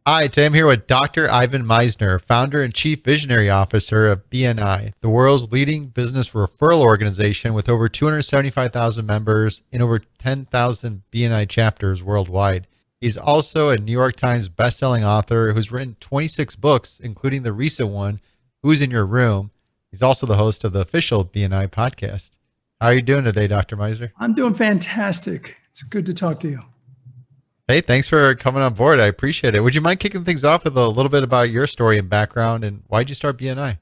Hi, today I'm here with Dr. Ivan Misner, founder and chief visionary officer of BNI, the world's leading business referral organization with over 275,000 members in over 10,000 BNI chapters worldwide. He's also a New York Times bestselling author who's written 26 books, including the recent one, Who's in Your Room? He's also the host of the official BNI podcast. How are you doing today, Dr. Misner? I'm doing fantastic. It's good to talk to you. Hey, thanks for coming on board. I appreciate it. Would you mind kicking things off with a little bit about your story and background and why'd you start BNI?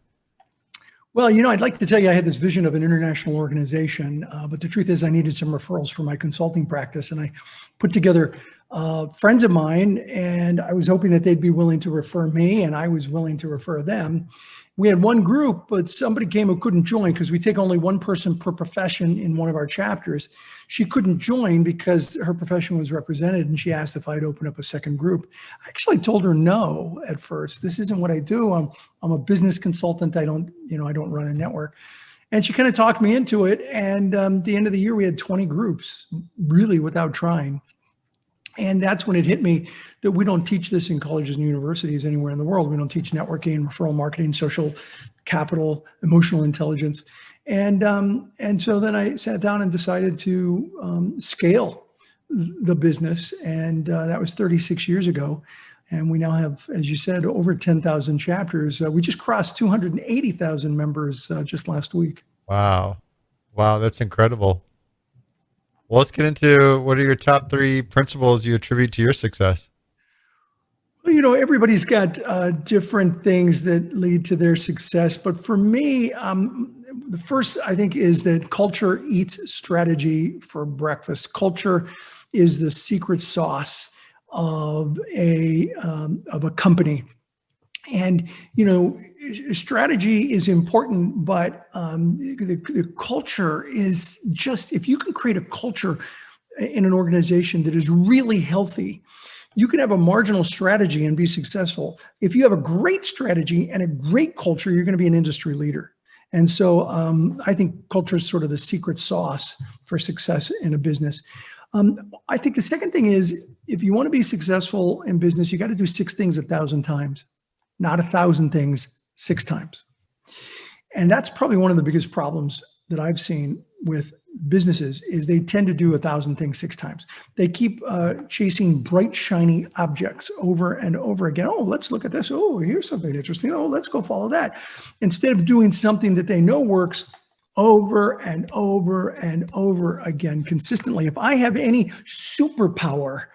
Well, I'd like to tell you I had this vision of an international organization, but the truth is I needed some referrals for my consulting practice. And I put together friends of mine, and I was hoping that they'd be willing to refer me, and I was willing to refer them. We had one group, but somebody came who couldn't join because we take only one person per profession in one of our chapters. She couldn't join because her profession was represented, and she asked if I'd open up a second group. I actually told her no at first. This isn't what I do. I'm a business consultant. I don't run a network. And she kind of talked me into it. And at the end of the year, we had 20 groups, really without trying. And that's when it hit me that we don't teach this in colleges and universities anywhere in the world. We don't teach networking, referral marketing, social capital, emotional intelligence. And so then I sat down and decided to scale the business. And that was 36 years ago. And we now have, as you said, over 10,000 chapters. We just crossed 280,000 members just last week. Wow. Wow, that's incredible. Well, let's get into what are your top 3 principles you attribute to your success? Well, everybody's got different things that lead to their success. But for me, the first, I think, is that culture eats strategy for breakfast. Culture is the secret sauce of a company. And, strategy is important, but the culture is just, if you can create a culture in an organization that is really healthy, you can have a marginal strategy and be successful. If you have a great strategy and a great culture, you're going to be an industry leader. And so I think culture is sort of the secret sauce for success in a business. I think the second thing is, if you want to be successful in business, you got to do 6 things 1,000 times, not 1,000 things 6 times. And that's probably one of the biggest problems that I've seen with businesses is they tend to do 1,000 things 6 times. They keep chasing bright, shiny objects over and over again. Oh, let's look at this. Oh, here's something interesting. Oh, let's go follow that. Instead of doing something that they know works over and over and over again consistently. If I have any superpower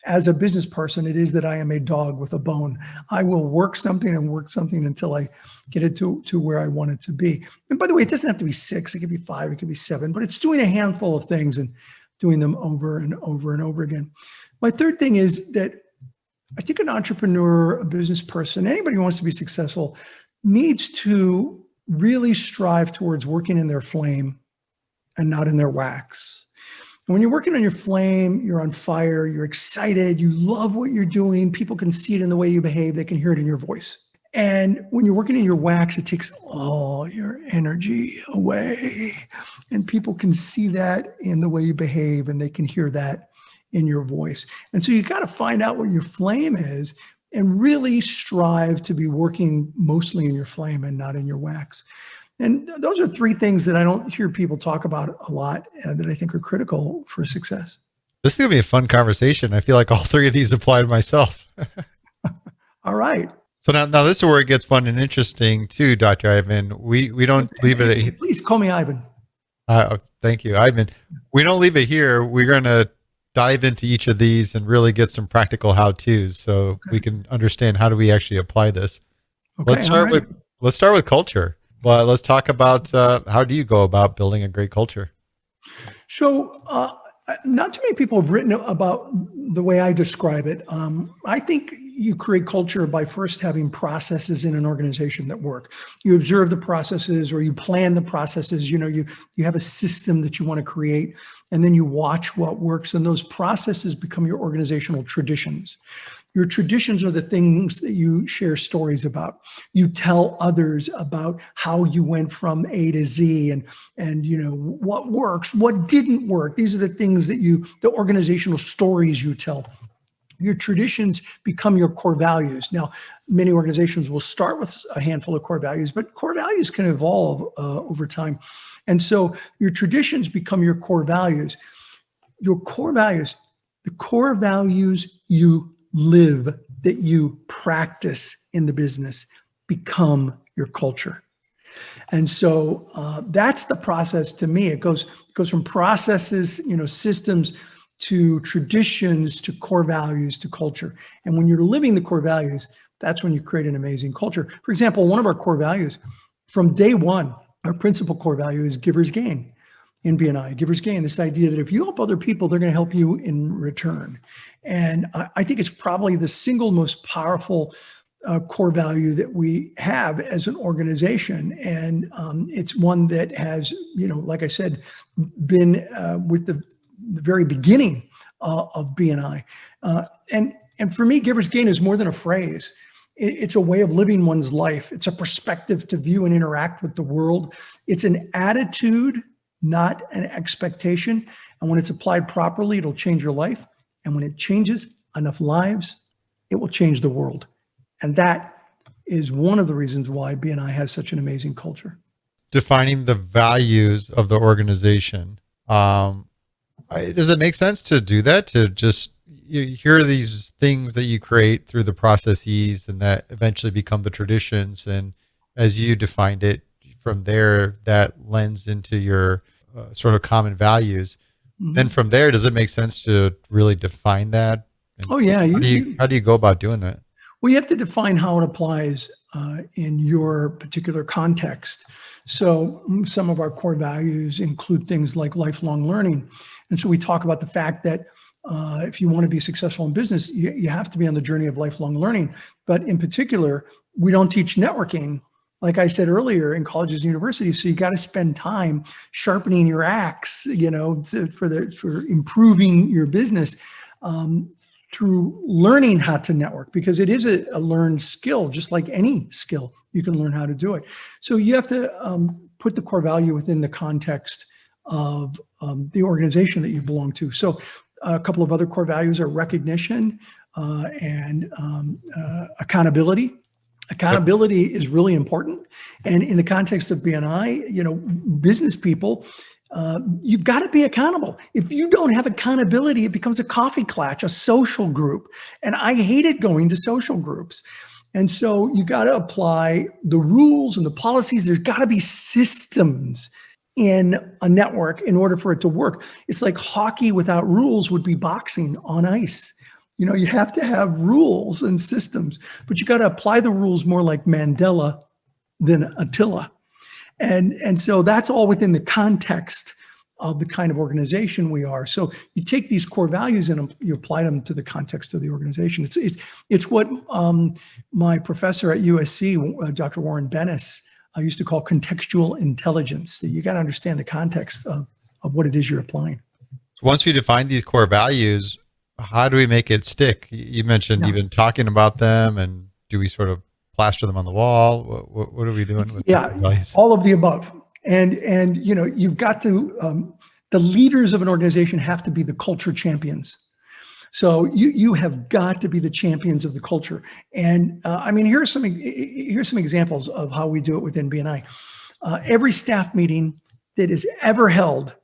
as a business person, it is that I am a dog with a bone. I will work something until I get it to where I want it to be. And by the way, it doesn't have to be 6, it could be 5, it could be 7, but it's doing a handful of things and doing them over and over and over again. My third thing is that I think an entrepreneur, a business person, anybody who wants to be successful needs to really strive towards working in their flame and not in their wax. When you're working on your flame, you're on fire, you're excited, you love what you're doing. People can see it in the way you behave. They can hear it in your voice. And when you're working in your wax, it takes all your energy away. And people can see that in the way you behave, and they can hear that in your voice. And so you got to find out what your flame is and really strive to be working mostly in your flame and not in your wax. And those are 3 things that I don't hear people talk about a lot that I think are critical for success. This is going to be a fun conversation. I feel like all 3 of these apply to myself. All right. So now this is where it gets fun and interesting too, Dr. Ivan. We don't leave it at... Please call me Ivan. Thank you, Ivan. We don't leave it here. We're going to dive into each of these and really get some practical how-tos so we can understand how do we actually apply this. Okay, let's start with culture. But let's talk about how do you go about building a great culture? So not too many people have written about the way I describe it. I think you create culture by first having processes in an organization that work. You observe the processes or you plan the processes. You have a system that you want to create, and then you watch what works, and those processes become your organizational traditions. Your traditions are the things that you share stories about. You tell others about how you went from A to Z and what works, what didn't work. These are the things that the organizational stories you tell. Your traditions become your core values. Now, many organizations will start with a handful of core values, but core values can evolve over time. And so your traditions become your core values. Your core values, the core values you live, that you practice in the business, become your culture. And so that's the process to me. It goes from processes, systems, to traditions, to core values, to culture. And when you're living the core values, that's when you create an amazing culture. For example, one of our core values from day one, our principal core value is givers gain in BNI. Givers gain, this idea that if you help other people, they're going to help you in return. And I think it's probably the single most powerful core value that we have as an organization. And it's one that has, like I said, been with the very beginning of BNI. And for me, givers gain is more than a phrase. It's a way of living one's life. It's a perspective to view and interact with the world. It's an attitude, not an expectation. And when it's applied properly, it'll change your life. And when it changes enough lives, it will change the world. And that is one of the reasons why BNI has such an amazing culture. Defining the values of the organization. Does it make sense to do that? To just, here are these things that you create through the processes and that eventually become the traditions. And as you defined it, from there, that lends into your sort of common values. Mm-hmm. Then from there, does it make sense to really define that? And oh, yeah. How do you go about doing that? Well, you have to define how it applies in your particular context. So some of our core values include things like lifelong learning. And so we talk about the fact that if you want to be successful in business, you have to be on the journey of lifelong learning. But in particular, we don't teach networking, like I said earlier, in colleges and universities. So you got to spend time sharpening your axe, for improving your business. Through learning how to network, because it is a learned skill, just like any skill, you can learn how to do it. So you have to put the core value within the context of the organization that you belong to. So a couple of other core values are recognition and accountability. Accountability is really important. And in the context of BNI, business people, you've got to be accountable. If you don't have accountability, it becomes a coffee klatch, a social group. And I hated going to social groups. And so you got to apply the rules and the policies. There's got to be systems in a network in order for it to work. It's like hockey without rules would be boxing on ice. You have to have rules and systems, but you got to apply the rules more like Mandela than Attila. And so that's all within the context of the kind of organization we are. So you take these core values and you apply them to the context of the organization. It's what my professor at USC, Dr. Warren Bennis, used to call contextual intelligence. That you got to understand the context of what it is you're applying. Once we define these core values, how do we make it stick? You mentioned even talking about them, and do we sort of plaster them on the wall? What are we doing with values? All of the above. And you've got to, the leaders of an organization have to be the culture champions. So you have got to be the champions of the culture. And here's some examples of how we do it within BNI. Every staff meeting that is ever held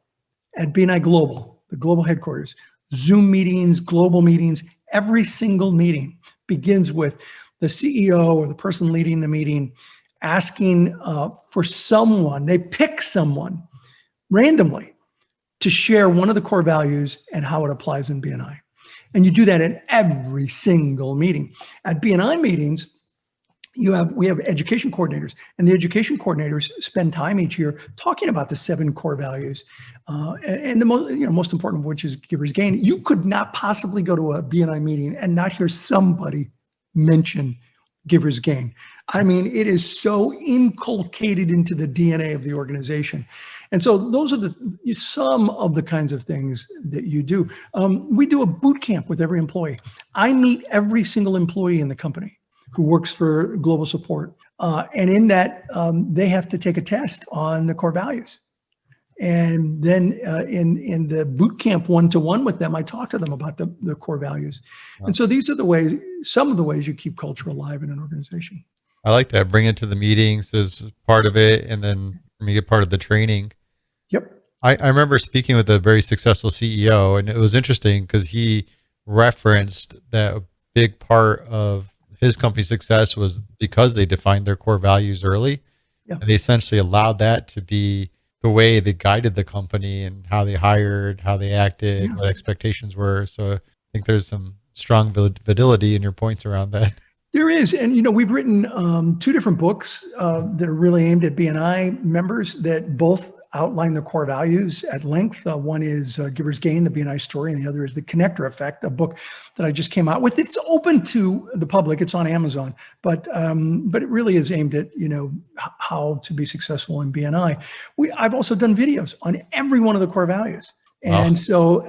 at BNI Global, the global headquarters, Zoom meetings, global meetings, every single meeting begins with the CEO or the person leading the meeting asking for someone, they pick someone randomly to share one of the core values and how it applies in BNI. And you do that in every single meeting. At BNI meetings, we have education coordinators, and the education coordinators spend time each year talking about the 7 core values. And the most important of which is givers gain. You could not possibly go to a BNI meeting and not hear somebody mention givers gain. It is so inculcated into the DNA of the organization. And so those are some of the kinds of things that you do. We do a boot camp with every employee. I meet every single employee in the company who works for global support. And in that, they have to take a test on the core values. And then in the boot camp one-to-one with them, I talk to them about the core values. Wow. And so these are the ways, some of the ways you keep culture alive in an organization. I like that. Bring it to the meetings as part of it, and then make it part of the training. Yep. I remember speaking with a very successful CEO, and it was interesting because he referenced that a big part of his company's success was because they defined their core values early. Yeah. And they essentially allowed that to be the way they guided the company and how they hired, how they acted, what expectations were. So I think there's some strong validity in your points around that. There is. And, we've written 2 different books that are really aimed at BNI members that both outline the core values at length. One is Giver's Gain, the BNI story, and the other is The Connector Effect, a book that I just came out with. It's open to the public. It's on Amazon, but it really is aimed at, how to be successful in BNI. I've also done videos on every one of the core values. And so,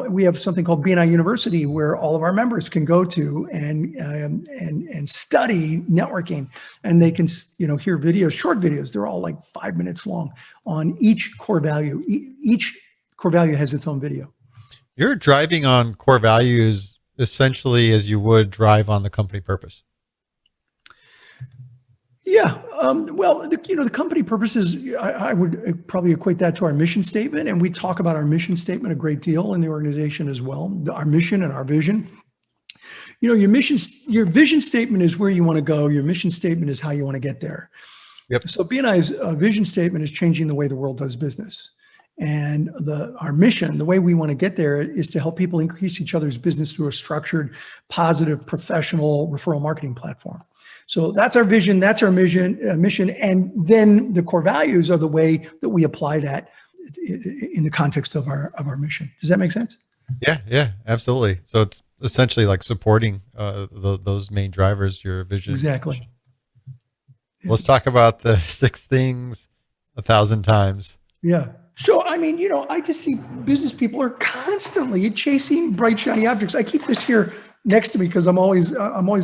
we have something called BNI University where all of our members can go to and study networking, and they can, hear videos, short videos. They're all like 5 minutes long on each core value. Each core value has its own video. You're driving on core values essentially as you would drive on the company purpose. Yeah. Well, the company purpose is, I would probably equate that to our mission statement. And we talk about our mission statement a great deal in the organization as well. Our mission and our vision. Your vision statement is where you want to go. Your mission statement is how you want to get there. Yep. So BNI's vision statement is changing the way the world does business. And our mission, the way we want to get there, is to help people increase each other's business through a structured, positive, professional referral marketing platform. So that's our vision, that's our mission, and then the core values are the way that we apply that in the context of our mission. Does that make sense? Yeah, absolutely. So it's essentially like supporting those main drivers, your vision. Exactly. Let's talk about the 6 things 1,000 times. Yeah. So, I just see business people are constantly chasing bright, shiny objects. I keep this here next to me because I'm always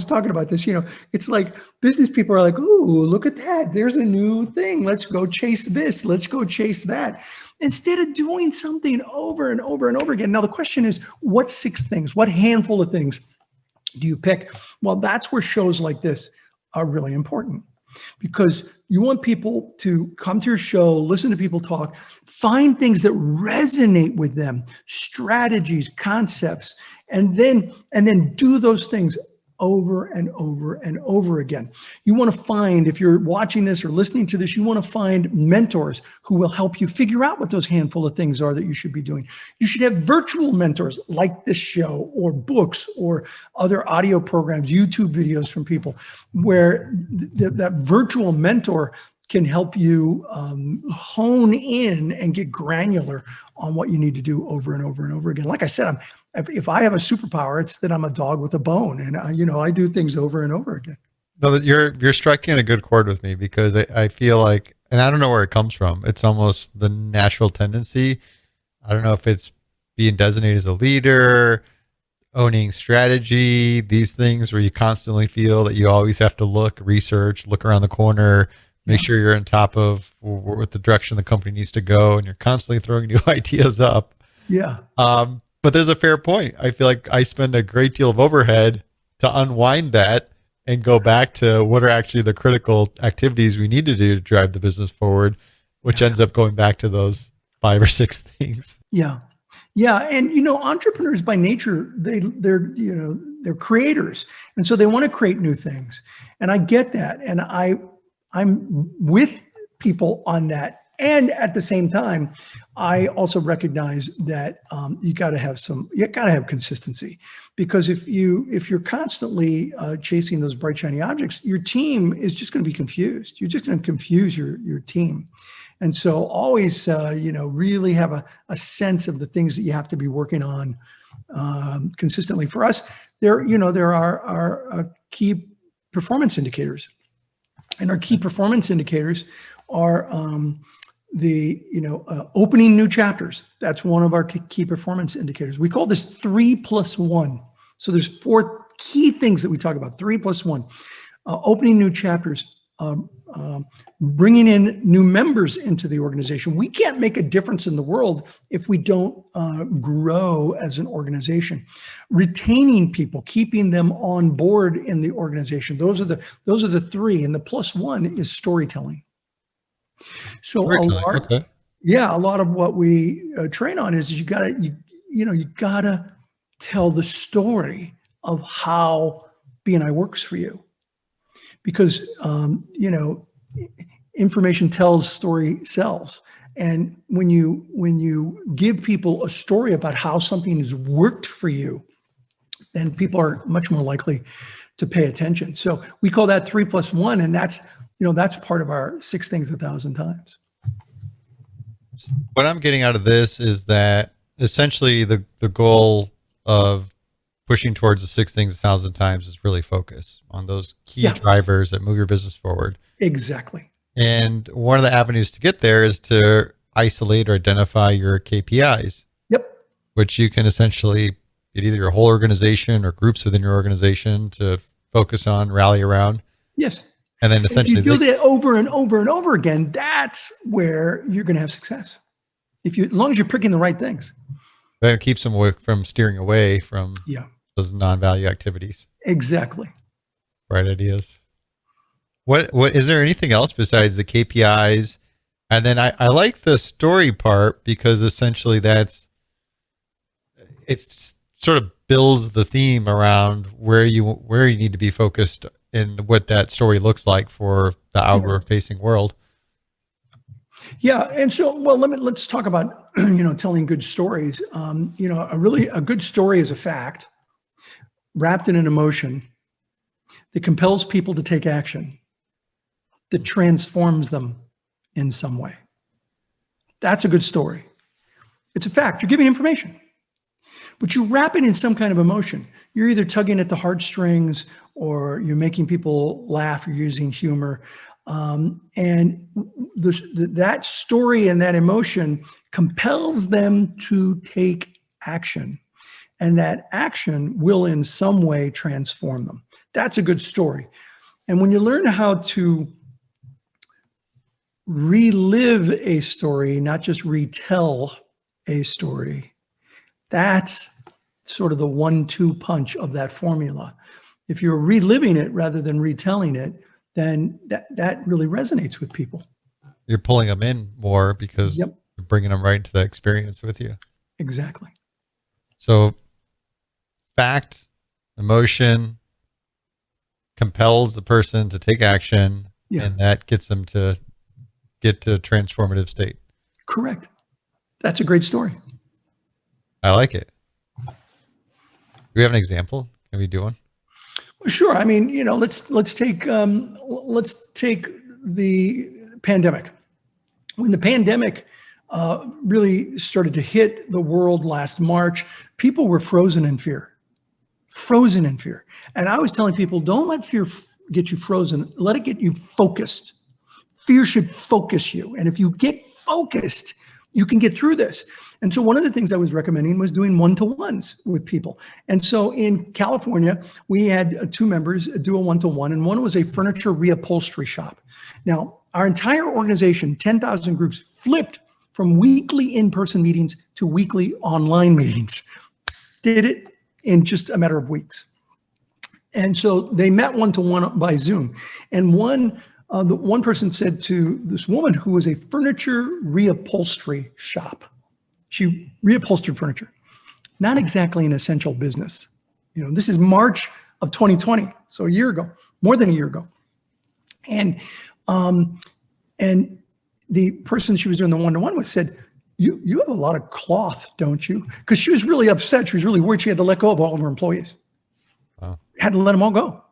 talking about this. It's like business people are like, "Ooh, look at that. There's a new thing. Let's go chase this. Let's go chase that." Instead of doing something over and over and over again. Now, the question is, what 6 things, what handful of things do you pick? Well, that's where shows like this are really important, because you want people to come to your show, listen to people talk, find things that resonate with them, strategies, concepts, and then do those things over and over and over again. You want to find, if you're watching this or listening to this, you want to find mentors who will help you figure out what those handful of things are that you should be doing. You should have virtual mentors like this show, or books, or other audio programs, YouTube videos from people, where that virtual mentor can help you hone in and get granular on what you need to do over and over and over again. Like I said, if I have a superpower, it's that I'm a dog with a bone, and I do things over and over again. No, that you're striking a good chord with me, because I feel like, and I don't know where it comes from, it's almost the natural tendency. I don't know if it's being designated as a leader, owning strategy, these things where you constantly feel that you always have to research, look around the corner, make sure you're on top of what the direction the company needs to go, and you're constantly throwing new ideas up. Yeah. But there's a fair point. I feel like I spend a great deal of overhead to unwind that and go back to what are actually the critical activities we need to do to drive the business forward, which ends up going back to those 5 or 6 things. Yeah. Yeah. And, entrepreneurs by nature, they're creators. And so they want to create new things. And I get that. And I'm with people on that. And at the same time, I also recognize that you got to have consistency, because if you're constantly chasing those bright, shiny objects, your team is just going to be confused. You're just going to confuse your team. And so always, really have a sense of the things that you have to be working on consistently. For us, there are our key performance indicators, and our key performance indicators are opening new chapters. That's one of our key performance indicators. We call this 3+1. So there's 4 key things that we talk about, 3+1. Opening new chapters. bringing in new members into the organization. We can't make a difference in the world if we don't grow as an organization. Retaining people, keeping them on board in the organization. Those are the three. And the plus one is storytelling. So a lot of what we train on is you gotta tell the story of how BNI works for you, because information tells, story sells. And when you give people a story about how something has worked for you, then people are much more likely to pay attention. So we call that 3+1, and that's part of our 6 things 1,000 times. What I'm getting out of this is that essentially the goal of pushing towards the 6 things 1,000 times is really focus on those key drivers that move your business forward. Exactly. And one of the avenues to get there is to isolate or identify your KPIs. Yep. Which you can essentially get either your whole organization or groups within your organization to focus on, rally around. Yes. And then essentially, if you do that over and over and over again, that's where you're going to have success. As long as you're picking the right things. That keeps them away from steering away from Yeah. those non-value activities. Exactly. Right ideas. What is there anything else besides the KPIs? And then I like the story part, because essentially it's sort of builds the theme around where you need to be focused and what that story looks like for the outward facing world. Yeah. And so, well, let's talk about, telling good stories. A good story is a fact wrapped in an emotion that compels people to take action, that transforms them in some way. That's a good story. It's a fact. You're giving information, but you wrap it in some kind of emotion. You're either tugging at the heartstrings, or you're making people laugh, you're using humor. And that story and that emotion compels them to take action. And that action will in some way transform them. That's a good story. And when you learn how to relive a story, not just retell a story, that's sort of the 1-2 punch of that formula. If you're reliving it rather than retelling it, then that really resonates with people. You're pulling them in more because you're bringing them right into that experience with you. Exactly. So fact, emotion compels the person to take action, and that gets them to get to a transformative state. Correct. That's a great story. I like it. Do we have an example? Can we do one? Well, sure. I mean, let's take the pandemic. When the pandemic really started to hit the world last March, people were frozen in fear. And I was telling people, don't let fear get you frozen. Let it get you focused. Fear should focus you. And if you get focused, you can get through this. And so one of the things I was recommending was doing one-to-ones with people. And so in California, we had 2 members do a one-to-one, and one was a furniture reupholstery shop. Now, our entire organization, 10,000 groups, flipped from weekly in-person meetings to weekly online meetings. Did it in just a matter of weeks. And so they met one-to-one by Zoom. And the one person said to this woman who was a furniture reupholstery shop, she reupholstered furniture, not exactly an essential business. This is March of 2020, so a year ago, more than a year ago. And the person she was doing the one-to-one with said, you have a lot of cloth, don't you? Because she was really upset. She was really worried she had to let go of all of her employees. Wow. Had to let them all go.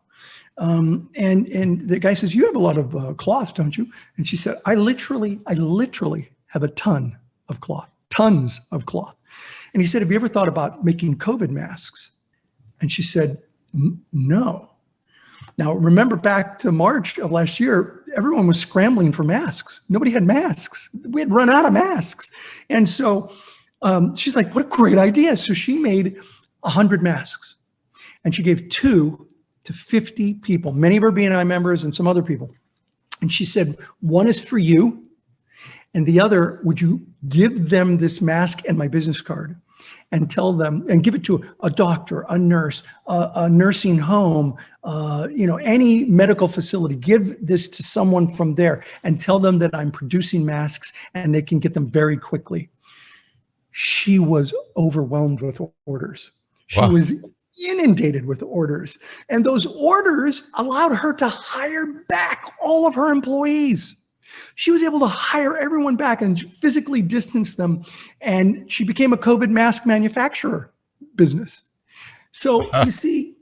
And the guy says, you have a lot of cloth, don't you? And she said, I literally have a ton of cloth, tons of cloth. And he said, have you ever thought about making COVID masks? And she said, no. Now, remember back to March of last year, everyone was scrambling for masks. Nobody had masks. We had run out of masks. And so she's like, what a great idea. So she made 100 masks, and she gave 2 to 50 people, many of her BNI members and some other people. And she said, one is for you. And the other, would you give them this mask and my business card and tell them, and give it to a doctor, a nurse, a nursing home, any medical facility, give this to someone from there and tell them that I'm producing masks and they can get them very quickly. She was overwhelmed with orders. She Wow. was inundated with orders. And those orders allowed her to hire back all of her employees. She was able to hire everyone back and physically distance them. And she became a COVID mask manufacturer business. So you see,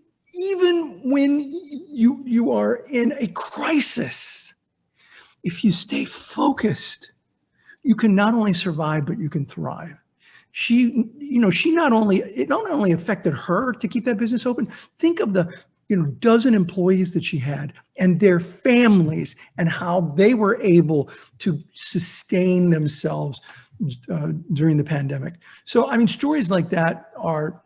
even when you are in a crisis, if you stay focused, you can not only survive, but you can thrive. It not only affected her to keep that business open. Think of the dozen employees that she had and their families and how they were able to sustain themselves during the pandemic. So, I mean, stories like that are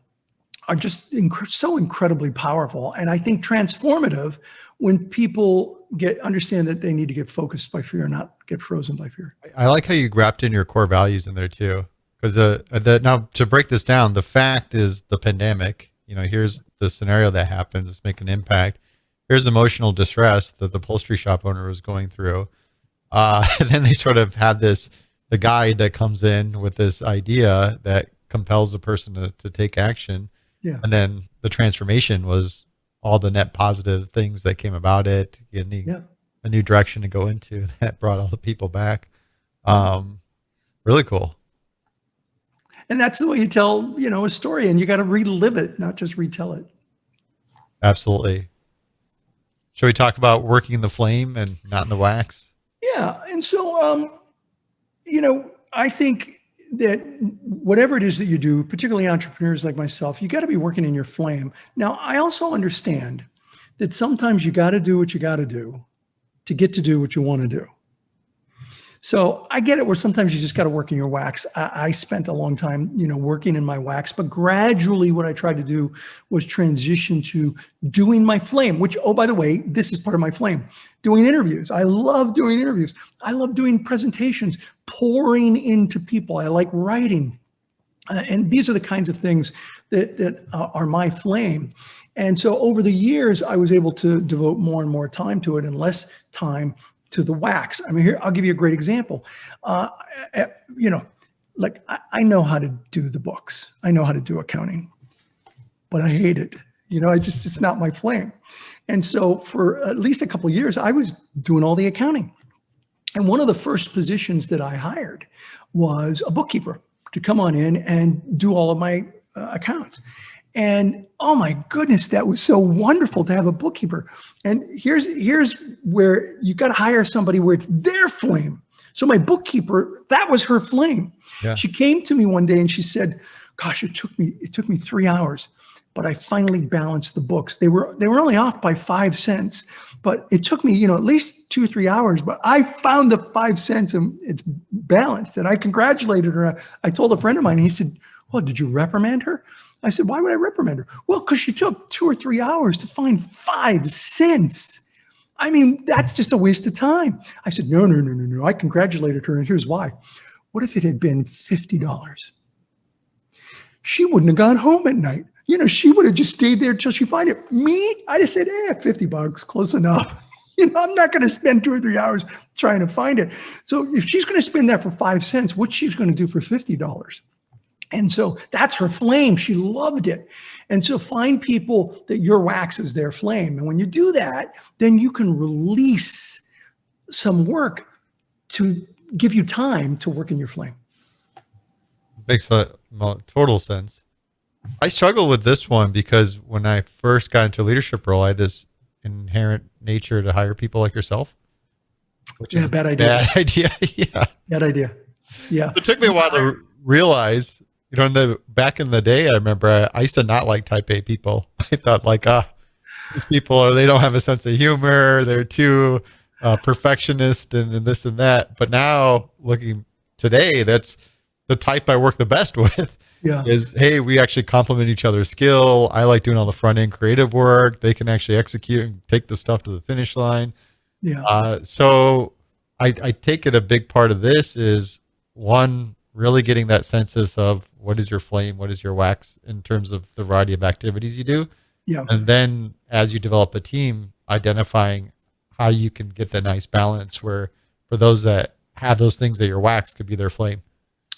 just so incredibly powerful. And I think transformative when people understand that they need to get focused by fear, not get frozen by fear. I like how you wrapped in your core values in there too. Because now to break this down, the fact is the pandemic, here's the scenario that happens, it's making an impact. Here's emotional distress that the upholstery shop owner was going through. And then they sort of have the guide that comes in with this idea that compels the person to take action. Yeah. And then the transformation was all the net positive things that came about it, getting a new direction to go into that brought all the people back. Really cool. And that's the way you tell, a story, and you got to relive it, not just retell it. Absolutely. Shall we talk about working in the flame and not in the wax? Yeah. And so, I think that whatever it is that you do, particularly entrepreneurs like myself, you got to be working in your flame. Now, I also understand that sometimes you got to do what you got to do to get to do what you want to do. So I get it where sometimes you just got to work in your wax. I spent a long time, working in my wax, but gradually what I tried to do was transition to doing my flame, which, oh, by the way, this is part of my flame, doing interviews. I love doing interviews. I love doing presentations, pouring into people. I like writing. And these are the kinds of things that are my flame. And so over the years, I was able to devote more and more time to it and less time to the wax. I mean, here, I'll give you a great example. I know how to do the books. I know how to do accounting, but I hate it. It's not my flame. And so for at least a couple of years, I was doing all the accounting. And one of the first positions that I hired was a bookkeeper to come on in and do all of my accounts. And oh my goodness, that was so wonderful to have a bookkeeper. And here's where you got to hire somebody where it's their flame. So my bookkeeper, that was her flame. Yeah. She came to me one day and she said, gosh, it took me 3 hours, but I finally balanced the books. They were only off by 5 cents, but it took me, at least 2 or 3 hours, but I found the 5 cents and it's balanced. And I congratulated her. I told a friend of mine, and he said, well, did you reprimand her? I said, why would I reprimand her? Well, because she took 2 or 3 hours to find 5 cents. I mean, that's just a waste of time. I said, no. I congratulated her, and here's why. What if it had been $50? She wouldn't have gone home at night. She would have just stayed there till she find it. Me, I just said, $50, close enough. I'm not going to spend 2 or 3 hours trying to find it. So if she's going to spend that for 5 cents, what's she going to do for $50? And so that's her flame. She loved it. And so find people that your wax is their flame. And when you do that, then you can release some work to give you time to work in your flame. Makes total sense. I struggle with this one because when I first got into a leadership role, I had this inherent nature to hire people like yourself. Bad idea. Bad idea. Yeah. Bad idea. Yeah. It took me a while to realize, back in the day, I remember I used to not like type A people. I thought these people they don't have a sense of humor. They're too perfectionist and this and that. But now looking today, that's the type I work the best with. Yeah. Is, hey, we actually complement each other's skill. I like doing all the front end creative work. They can actually execute and take the stuff to the finish line. Yeah. So I take it a big part of this is one, really getting that census of what is your flame, what is your wax in terms of the variety of activities you do. Yeah. And then as you develop a team, identifying how you can get the nice balance where for those that have those things that your wax could be their flame.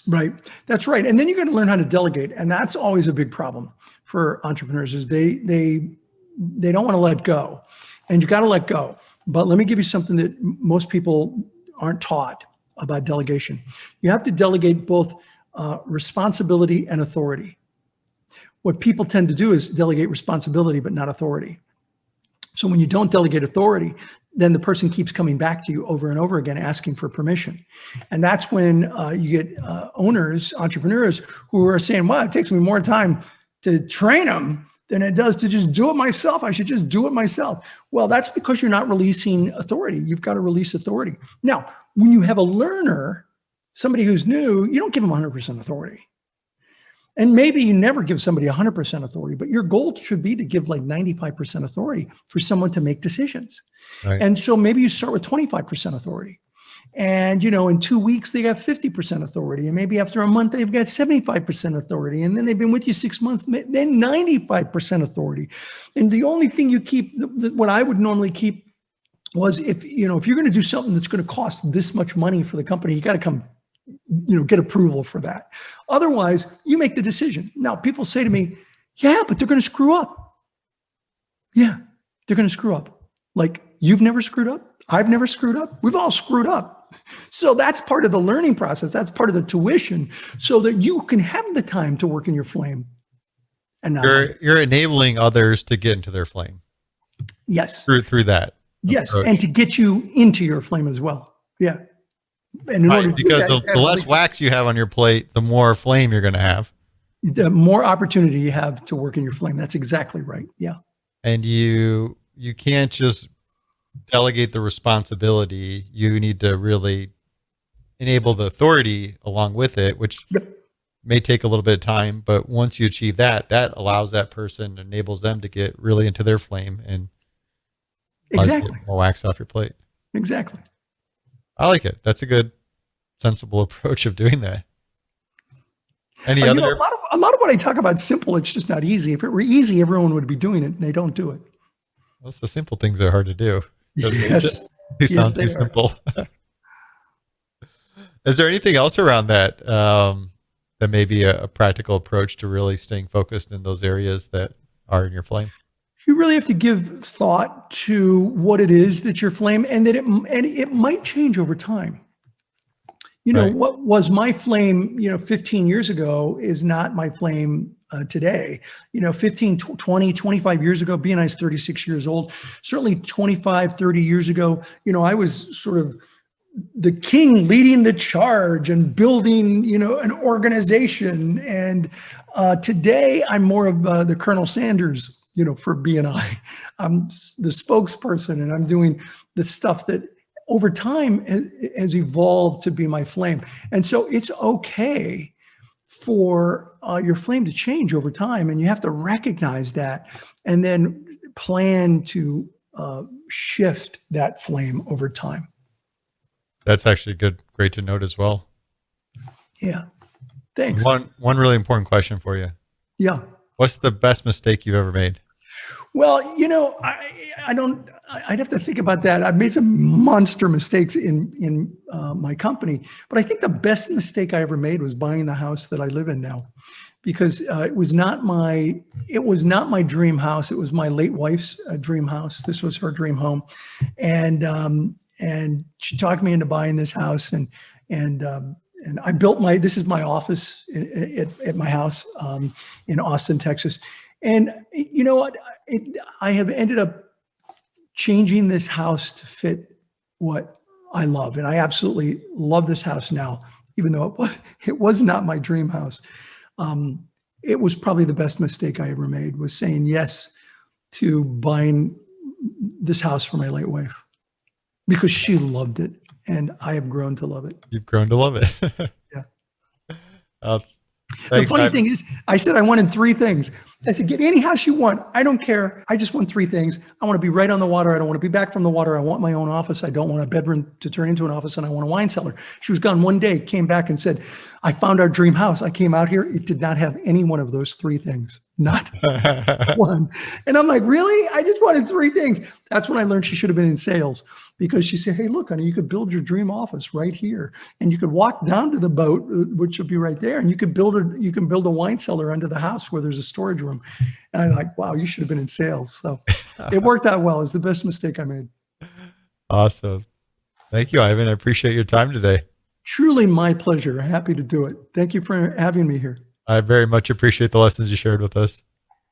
Right. That's right. And then you're going to learn how to delegate. And that's always a big problem for entrepreneurs is they don't want to let go. And you got to let go. But let me give you something that most people aren't taught about delegation. You have to delegate both responsibility and authority. What people tend to do is delegate responsibility, but not authority. So when you don't delegate authority, then the person keeps coming back to you over and over again, asking for permission. And that's when you get owners, entrepreneurs who are saying, well, it takes me more time to train them than it does to just do it myself. I should just do it myself. Well, that's because you're not releasing authority. You've got to release authority. Now, when you have a learner, somebody who's new, you don't give them 100% authority. And maybe you never give somebody 100% authority, but your goal should be to give like 95% authority for someone to make decisions. Right. And so maybe you start with 25% authority. And, you know, in 2 weeks, they got 50% authority. And maybe after a month, they've got 75% authority. And then they've been with you 6 months, then 95% authority. And the only thing you keep, what I would normally keep was if you're going to do something that's going to cost this much money for the company, you got to come, get approval for that. Otherwise, you make the decision. Now, people say to me, yeah, but they're going to screw up. Yeah, they're going to screw up. Like, you've never screwed up. I've never screwed up. We've all screwed up. So that's part of the learning process. That's part of the tuition so that you can have the time to work in your flame. And you're enabling others to get into their flame. Yes. Through that. Yes. approach. And to get you into your flame as well. Yeah. And in order to because do that, the less wax you have on your plate, the more flame you're going to have. The more opportunity you have to work in your flame. That's exactly right. Yeah. And you can't just delegate the responsibility. You need to really enable the authority along with it, which may take a little bit of time. But once you achieve that, that allows that person, enables them to get really into their flame and exactly get more wax off your plate. Exactly. I like it. That's a good, sensible approach of doing that. Any other? A lot of what I talk about is simple. It's just not easy. If it were easy, everyone would be doing it, and they don't do it. Well, the simple things are hard to do. Yes. They sound too simple. Is there anything else around that that may be a practical approach to really staying focused in those areas that are in your flame? You really have to give thought to what it is that your flame, and that it might change over time. Right. What was my flame, 15 years ago is not my flame today. 15, 20, 25 years ago, BNI is 36 years old. Certainly 25, 30 years ago, I was sort of the king leading the charge and building, an organization. And today I'm more of the Colonel Sanders, for BNI. I'm the spokesperson, and I'm doing the stuff that over time has evolved to be my flame. And so it's okay for your flame to change over time, and you have to recognize that and then plan to shift that flame over time. That's actually great to note as well. Yeah. Thanks. One really important question for you. Yeah. What's the best mistake you've ever made? Well, I'd have to think about that. I've made some monster mistakes in my company, but I think the best mistake I ever made was buying the house that I live in now, because it was not my dream house. It was my late wife's dream house. This was her dream home. And she talked me into buying this house, and I built this is my office at my house in Austin, Texas. And you know what? I have ended up changing this house to fit what I love. And I absolutely love this house now, even though it was not my dream house. It was probably the best mistake I ever made, was saying yes to buying this house for my late wife, because she loved it and I have grown to love it. You've grown to love it. Yeah. Thanks, the funny thing is, I said I wanted 3 things. I said, get any house you want. I don't care. I just want three things. I want to be right on the water. I don't want to be back from the water. I want my own office. I don't want a bedroom to turn into an office. And I want a wine cellar. She was gone one day, came back and said, I found our dream house. I came out here. It did not have any one of those three things. Not one. And I'm like, really? I just wanted three things. That's when I learned she should have been in sales, because she said, hey, look, honey, you could build your dream office right here. And you could walk down to the boat, which will be right there. And you can build a wine cellar under the house where there's a storage room. And I'm like, wow, you should have been in sales. So it worked out well. It's the best mistake I made. Awesome. Thank you, Ivan. I appreciate your time today. Truly my pleasure. Happy to do it. Thank you for having me here. I very much appreciate the lessons you shared with us.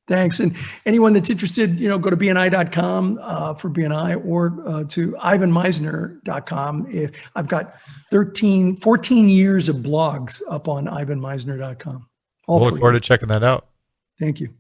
Thanks. And anyone that's interested, go to bni.com for BNI, or to 𝐈𝐸𝐼𝐍𝐼.com. If I've got 14 years of blogs up on 𝐈𝐸𝐼𝐍𝐼.com. We'll look forward to checking that out. Thank you.